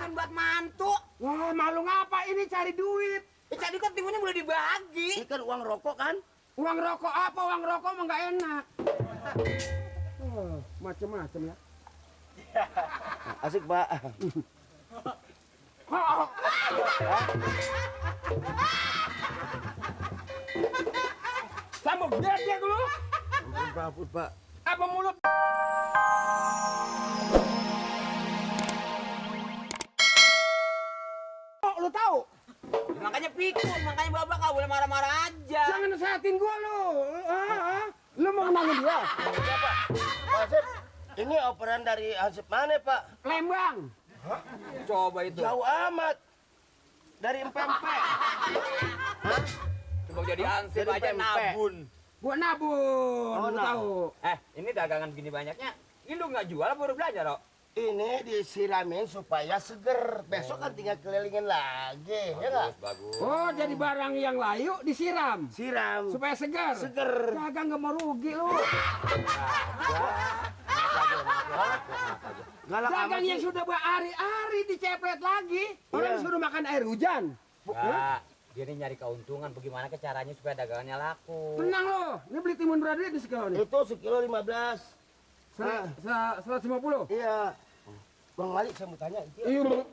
malu buat mantu. Wah, malu ngapa ini cari duit? Tadi kan timunnya boleh dibagi. Ini kan uang rokok kan? Uang rokok apa? Uang rokok mah nggak enak. Oh, macem-macem ya. Asik, Pak. Sambung dia dulu. Ampun, Pak. Apa mulut? Oh, lu tahu? Makanya pikun, makanya Bapak nggak boleh marah-marah aja. Jangan nasehatin gua lu. Lu mau menangin dia? Iya, Pak. Pak Asep, ini operan dari Asep mana, Pak? Lembang. Coba itu. Jauh amat. Dari Empempe. Coba jadi ansip Dari aja pempek. nabun. Gua nabung. Oh, Lu nah. tahu? Ini dagangan gini banyaknya. Ini lu nggak jual apa udah belanja, Rok? Ini disiramin supaya seger. Besok kan tinggal kelilingin lagi, ya nggak? Bagus. Oh, jadi barang yang layu disiram Siram. supaya segar. Seger. Dagang nggak mau rugi lu. Galak amat Dagang yang sih. sudah berhari-hari dicepret lagi. Orang Iya. suruh makan air hujan. Enggak. Dia ini nyari keuntungan. Bagaimana ke caranya supaya dagangannya laku? Tenang lo. Ini beli timun berapa di sekilo nih? Itu sekilo 15. 150. Iya. Bang Malik saya mau tanya itu Iya.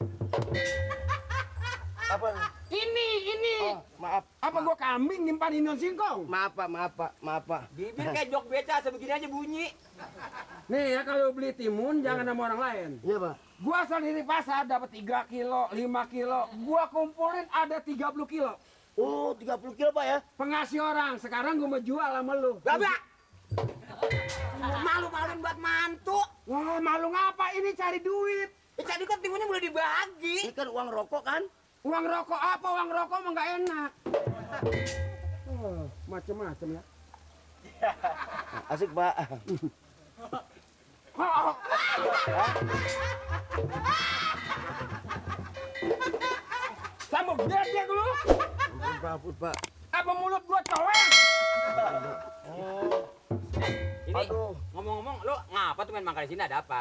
apa? Ini. Oh, maaf. Apa gua kambing nimpanin non singkong? Maaf, Pak. Maaf, Pak. Maaf, Pak. Bibir kayak jok beca sebegini aja bunyi. Nih ya kalau beli timun jangan sama orang lain. Iya, Pak. Gua sendiri pasar dapat 3 kilo, 5 kilo. Gua kumpulin ada 30 kilo. Oh, 30 kilo, Pak ya? Pengasih orang. Sekarang gua mau jual sama lu. Babak! Malu-maluin buat mantu. Wah, malu ngapa ini cari duit? Tadi kan timunnya boleh dibagi. Ini kan uang rokok kan? Uang rokok apa? Uang rokok mah nggak enak. Oh, macem-macem ya. Asik, Pak. Sambung dia dulu. Ampun, Pak. Apa mulut gua colek? Oh, Ini aduh. ngomong-ngomong, lo ngapa tuh main makan di sini? Ada apa?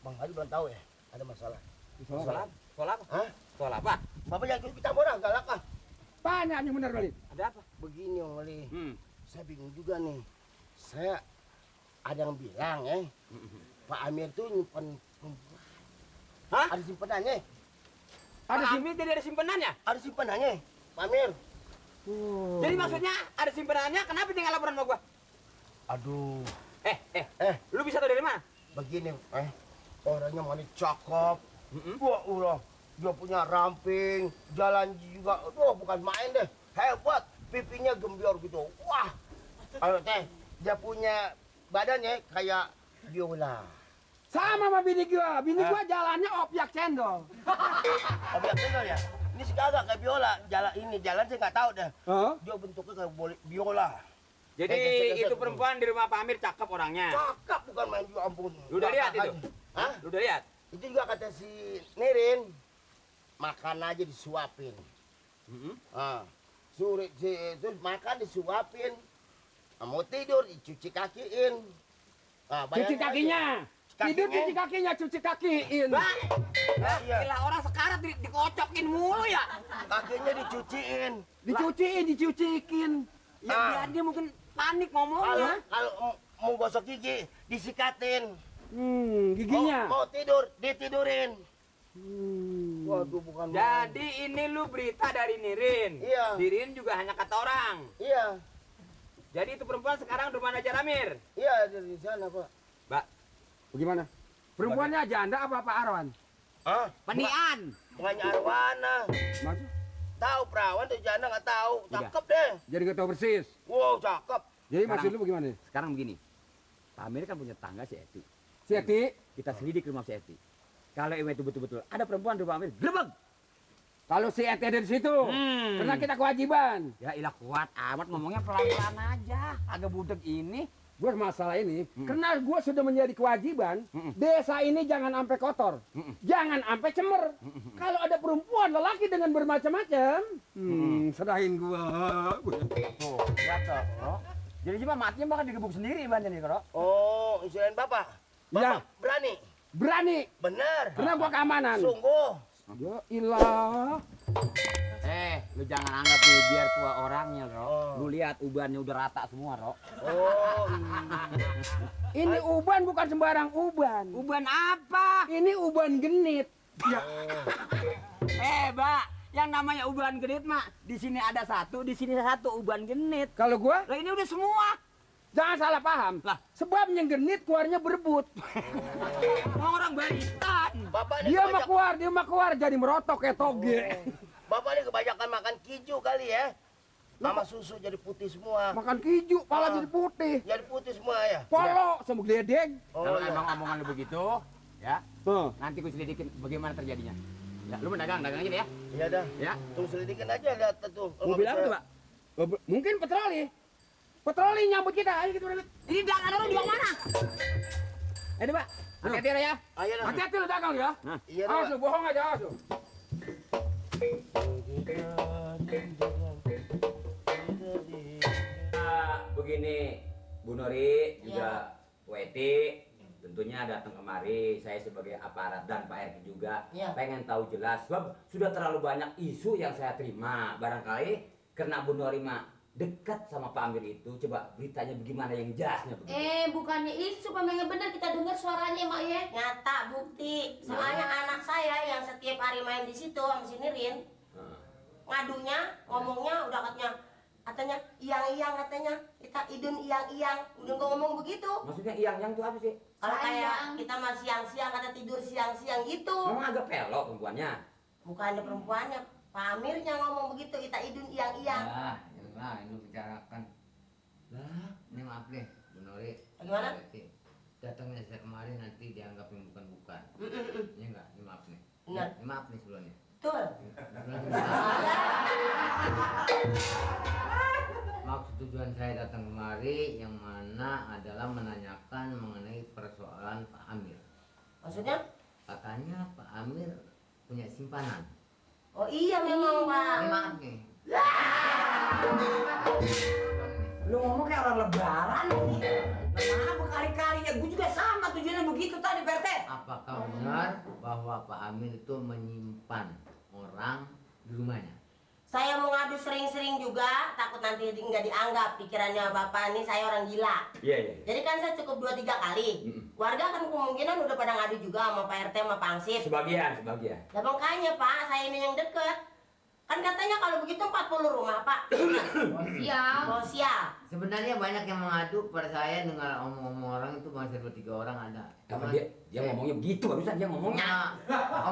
Bang Haji belum tahu ya? Ada masalah. Soal apa? Soal apa? Hah? Soal apa? Bapak jangan ikut campur ah, galak ah. Tanya yang bener kali. Ada apa? Begini, Om Ali. Saya bingung juga nih. Saya ada yang bilang Pak Amir tuh nyimpen. Hah? Ada simpenannya. Ada simpen jadi ada simpenannya? Ada simpenannya, Pak Amir. Jadi maksudnya ada simpenannya, kenapa tinggal laporan sama gua? Aduh, Lu bisa tahu dari mana? begini, orangnya manis cakep. Wah, Allah, dia punya ramping, jalan juga, aduh bukan main deh, hebat, pipinya gembiar gitu. Wah, ayo teh, dia punya badannya kayak biola. Sama sama bini gua jalannya opyak cendol. Objek bener ya? Ini sih kagak kayak biola, jalan saya nggak tahu deh. Hah? Dia bentuknya kayak biola. Jadi Geser-geser itu gitu. perempuan di rumah Pak Amir cakep orangnya. Cakep bukan main juga ampun. Lu udah lihat itu? Hah? Lu udah lihat? Itu juga kata si Nirin, makan aja disuapin. Suruh itu makan disuapin, mau tidur dicuci kakiin. Cuci kakinya. Tidur Kakinya. cuci kakinya, cuci kakiin. Bang, Iya. gila orang sekarat dikocokin mulu ya. Kakinya dicuciin. Dicuciin. Ya biar dia mungkin panik Kalau ngomongnya. kalau mau gosok gigi disikatin. Giginya. Mau tidur ditidurin. Waduh bukan main. Jadi ini lu berita dari Nirin. Iya. Nirin juga hanya kata orang. Iya, Jadi itu perempuan sekarang di rumah Hajar Amir. iya dari sana Pak. Mbak, Bagaimana? Perempuannya janda apa Pak Arwan? Hah? penian. Bukannya arwana. Maksud? Tahu perawan tuh janda nggak tahu. Udah. Cakep deh. Jadi nggak tahu persis. Wow cakep. Jadi Sekarang- maksud lu bagaimana? Sekarang begini. Pak Amir kan punya tangga si Eti. Si Eti, Kita selidik rumah si Eti. Kalau emang itu betul-betul ada perempuan di rumah Amir, grebeg. kalau si Eti ada di situ, karena kita kewajiban. Ya ilah kuat amat ngomongnya pelan-pelan aja. Agak budeg ini. Gue masalah ini, karena gue sudah menjadi kewajiban, desa ini jangan sampai kotor, jangan sampai cemer. Kalau ada perempuan lelaki dengan bermacam-macam, serahin gue. Tuh, lihat toh. Jadi cuma matinya bakal digebuk sendiri bannya nih, Kro. Oh, istilahnya bapak. Iya. Bapak berani. Berani. Bener. Karena gua keamanan. Sungguh. Ya ilah. Lu jangan anggap nih biar tua orangnya, Ro. Oh. Lu lihat ubannya udah rata semua, Ro. Oh, Ini uban bukan sembarang uban. Uban apa? Ini uban genit. Mbak, yang namanya uban genit mah di sini ada satu, di sini satu uban genit. Kalau gua Lah ini udah semua. jangan salah paham. Lah. Sebab yang genit keluarnya berebut. Orang barisan. Bapak ini Dia mah keluar jadi merotok kayak toge. Bapak ini kebanyakan makan keju kali ya. Sama susu jadi putih semua. Makan keju, pala jadi putih. Jadi putih semua ya. Polo sama geledek. Kalau iya. emang omongan lu begitu, ya, Tuh. nanti gue selidikin bagaimana terjadinya. Ya, lu dagang aja deh ya. Iya dah. Ya. Tunggu selidikin aja lihat tuh. Kalau Mobil nggak apa tuh, percaya. Pak? Mungkin patroli. Patroli nyambut kita. Ayo kita berangkat. Ini dagangan lu di mana? Ayo, Pak. Hati-hati ya. Ayo dah. Hati-hati lu dagang ya. Iya Awas dah. lu, bohong aja, awas lu. Begini, Bu Nori juga Weti tentunya datang kemari. Saya sebagai aparat dan Pak RT juga pengen tahu jelas sebab sudah terlalu banyak isu yang saya terima. Barangkali karena Bu Nori mah dekat sama Pak Amir itu, coba beritanya bagaimana yang jelasnya begitu. Bukannya isu, memang yang benar kita dengar suaranya mak ya. Nyata bukti. Soalnya anak saya yang setiap hari main di situ sama si Nirin, ngadunya, ngomongnya udah katanya iyang-iyang katanya kita idun iyang-iyang. Udah ngomong begitu. Maksudnya yang tuh apa sih? Kalau kayak Sayang. kita mah siang-siang kata tidur siang-siang gitu. Memang agak pelok perempuannya. Bukannya perempuannya, Pak Amirnya ngomong begitu kita idun iyang-iyang. Ya, lah ini bicarakan. Lah, Ini maaf nih, Bu Nori. Bagaimana? Datangnya saya kemarin nanti dianggap yang bukan-bukan. Ini enggak, ini maaf nih. Benar. Ini maaf nih sebelumnya. Betul. Maksud tujuan saya datang kemari yang mana adalah menanyakan mengenai persoalan Pak Amir. Maksudnya? Katanya Pak Amir punya simpanan. Oh iya memang Pak. Ini maaf nih. lu ngomong kayak orang lebaran nih. Mana berkali-kali ya, gue juga sama tujuannya begitu tadi Pak RT. Apakah benar bahwa Pak Amir itu menyimpan orang di rumahnya? Saya mau ngadu sering-sering juga, takut nanti nggak dianggap pikirannya bapak nih saya orang gila. Iya, iya. Jadi kan saya cukup 2-3 kali. Warga kan kemungkinan udah pada ngadu juga sama Pak RT sama Pak Ansip. Sebagian. Nah makanya Pak, saya ini yang deket. Kan katanya kalau begitu 40 rumah Pak. Sosial. Sebenarnya banyak yang mengadu kepada saya dengan omong-omong orang itu masih 2-3 orang ada. Apa Cuman dia ngomongnya begitu barusan dia ngomongnya. Nah,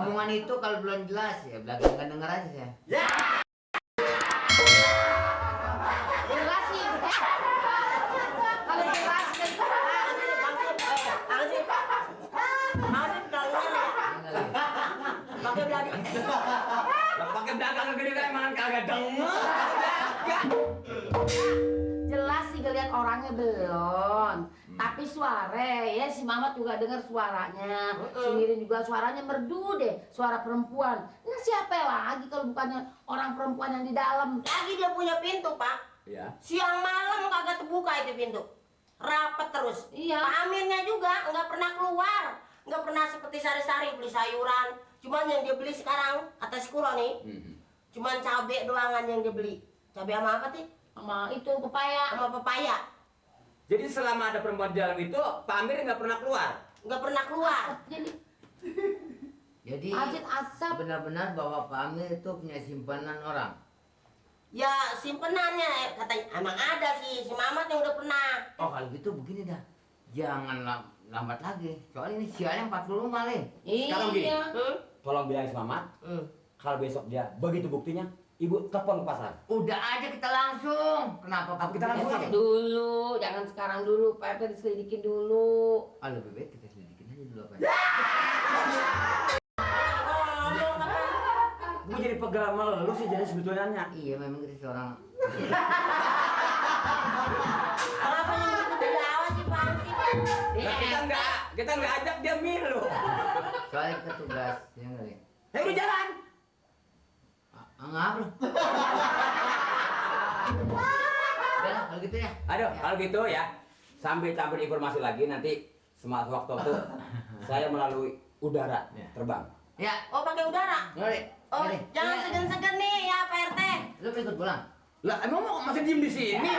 omongan itu kalau belum jelas ya belakang denger aja saya. Jelas sih. Kalau jelas kan Ansip kalau ya. Pakai beladi. Lah pakai dagang gede kayak mangan kagak denger. Jelas sih ngeliat orangnya belum. Tapi suara ya si Mamat juga dengar suaranya. Si Nirin juga suaranya merdu deh, suara perempuan. Nah siapa lagi kalau bukannya orang perempuan yang di dalam? Lagi dia punya pintu Pak. Iya. Siang malam kagak terbuka itu pintu. Rapet terus. Iya. Pak Aminnya juga nggak pernah keluar. Nggak pernah seperti sari-sari beli sayuran. Cuman yang dia beli sekarang, kata si Kuro nih, cuman cabai doangan yang dia beli. Cabai sama apa sih? Sama itu pepaya. Sama pepaya. Jadi selama ada perempuan di dalam itu, Pak Amir nggak pernah keluar. Nggak pernah keluar. Jadi Ajit asap. benar-benar bahwa Pak Amir itu punya simpanan orang. Ya simpenannya katanya emang ada sih si Mamat yang udah pernah. Oh kalau gitu begini dah, jangan lambat lagi. Soalnya ini sialnya 40 rumah nih. Sekarang gini, Iya. tolong bilang sama Mamat, kalau besok dia begitu buktinya, ibu telepon ke pasar. Udah aja kita langsung. Kenapa Apa kita langsung aja? aja? Dulu, jangan sekarang dulu. Pak RT diselidikin dulu. Ah lebih baik kita selidikin aja dulu apa. Gue jadi pegal sama lu sih jadi sebetulnya. Iya memang kita seorang. Kenapa yang begitu dijawab sih Pak Ansip? Nah, kita nggak ajak dia milu. Soalnya kita tugas, ya nggak nih? Ayo udah jalan. Ngap lu. Udah lah, kalau gitu ya. Aduh, kalau gitu ya, sambil campur informasi lagi nanti Sewaktu-waktu saya melalui udara Ya. terbang. Ya, Oh, pakai udara. Nuri. Oh, jangan segan-segan nih ya, Pak RT. Lu ikut pulang. Lah emang mau masih diem di sini?